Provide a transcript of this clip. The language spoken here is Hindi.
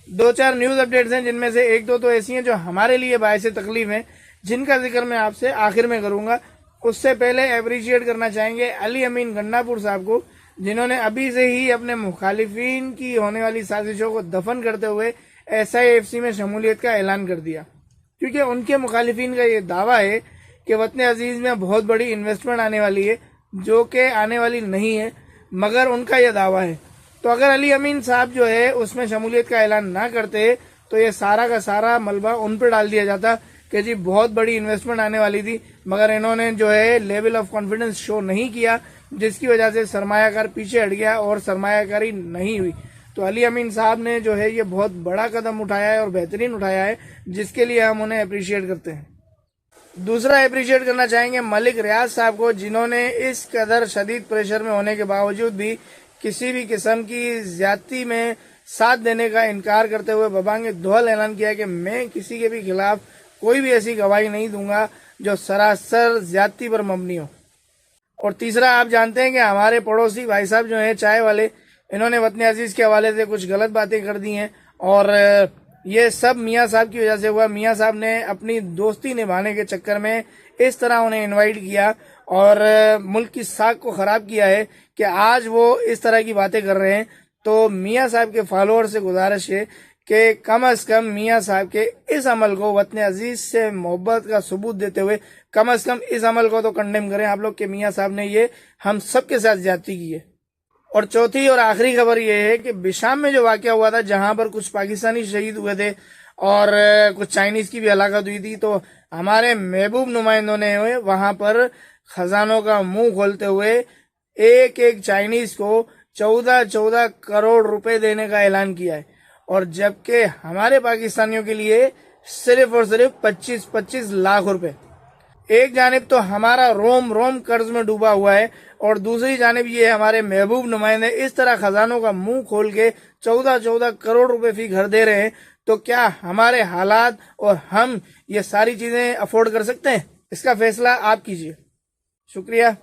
दो चार न्यूज अपडेट्स हैं, जिनमें से एक दो तो ऐसी हैं जो हमारे लिए बायस तकलीफ हैं, जिनका जिक्र मैं आपसे आखिर में करूंगा। उससे पहले अप्रिशिएट करना चाहेंगे अली अमीन गन्नापुर साहब को, जिन्होंने अभी से ही अपने मुखालिफिन की होने वाली साजिशों को दफन करते हुए SIFC में शमूलियत का ऐलान कर दिया। क्योंकि उनके मुखालिफिन का ये दावा है कि वतन अजीज में बहुत बड़ी इन्वेस्टमेंट आने वाली है, जो कि आने वाली नहीं है, मगर उनका यह दावा है। तो अगर अली अमीन साहब जो है उसमें शमूलियत का ऐलान ना करते तो ये सारा का सारा मलबा उन पर डाल दिया जाता कि जी बहुत बड़ी इन्वेस्टमेंट आने वाली थी, मगर इन्होंने जो है लेवल ऑफ कॉन्फिडेंस शो नहीं किया, जिसकी वजह से सरमायाकार पीछे हट गया और सरमायाकारी नहीं हुई। तो अली अमीन साहब ने जो है ये बहुत बड़ा कदम उठाया है और बेहतरीन उठाया है, जिसके लिए हम उन्हें अप्रिशिएट करते हैं। दूसरा अप्रिशिएट करना चाहेंगे मलिक रियाज साहब को, जिन्होंने इस कदर शदीद प्रेशर में होने के बावजूद भी किसी भी किस्म की ज्यादती में साथ देने का इनकार करते हुए बबांग दोहल ऐलान किया कि मैं किसी के भी खिलाफ कोई भी ऐसी गवाही नहीं दूंगा जो सरासर ज्यादती पर मबनी हो। और तीसरा, आप जानते हैं कि हमारे पड़ोसी भाई साहब जो हैं चाय वाले, इन्होंने वतन अजीज के हवाले से कुछ गलत बातें कर दी हैं और ये सब मियाँ साहब की वजह से हुआ। मियाँ साहब ने अपनी दोस्ती निभाने के चक्कर में इस तरह उन्हें इनवाइट किया और मुल्क की साख को खराब किया है कि आज वो इस तरह की बातें कर रहे हैं। तो मियाँ साहब के फॉलोअर से गुजारिश है कि कम से कम मियाँ साहब के इस अमल को वतन अजीज से मोहब्बत का सबूत देते हुए कम से कम इस अमल को तो कंडेम करें आप लोग कि मियाँ साहब ने ये हम सबके साथ ज्यादती की है। और चौथी और आखिरी खबर ये है कि बिशाम में जो वाकया हुआ था, जहां पर कुछ पाकिस्तानी शहीद हुए थे और कुछ चाइनीज की भी हलाकत हुई थी, तो हमारे महबूब नुमाइंदों ने वहां पर खजानों का मुंह खोलते हुए एक एक चाइनीज को 14-14 करोड़ रुपए देने का ऐलान किया है। और जबकि हमारे पाकिस्तानियों के लिए सिर्फ और सिर्फ 25-25 लाख रुपए। एक जानिब तो हमारा रोम रोम कर्ज में डूबा हुआ है और दूसरी जानिब ये हमारे महबूब नुमाइंदे इस तरह खजानों का मुंह खोल के 14-14 करोड़ रुपए फी घर दे रहे हैं। तो क्या हमारे हालात और हम ये सारी चीजें अफोर्ड कर सकते हैं? इसका फैसला आप कीजिए। शुक्रिया।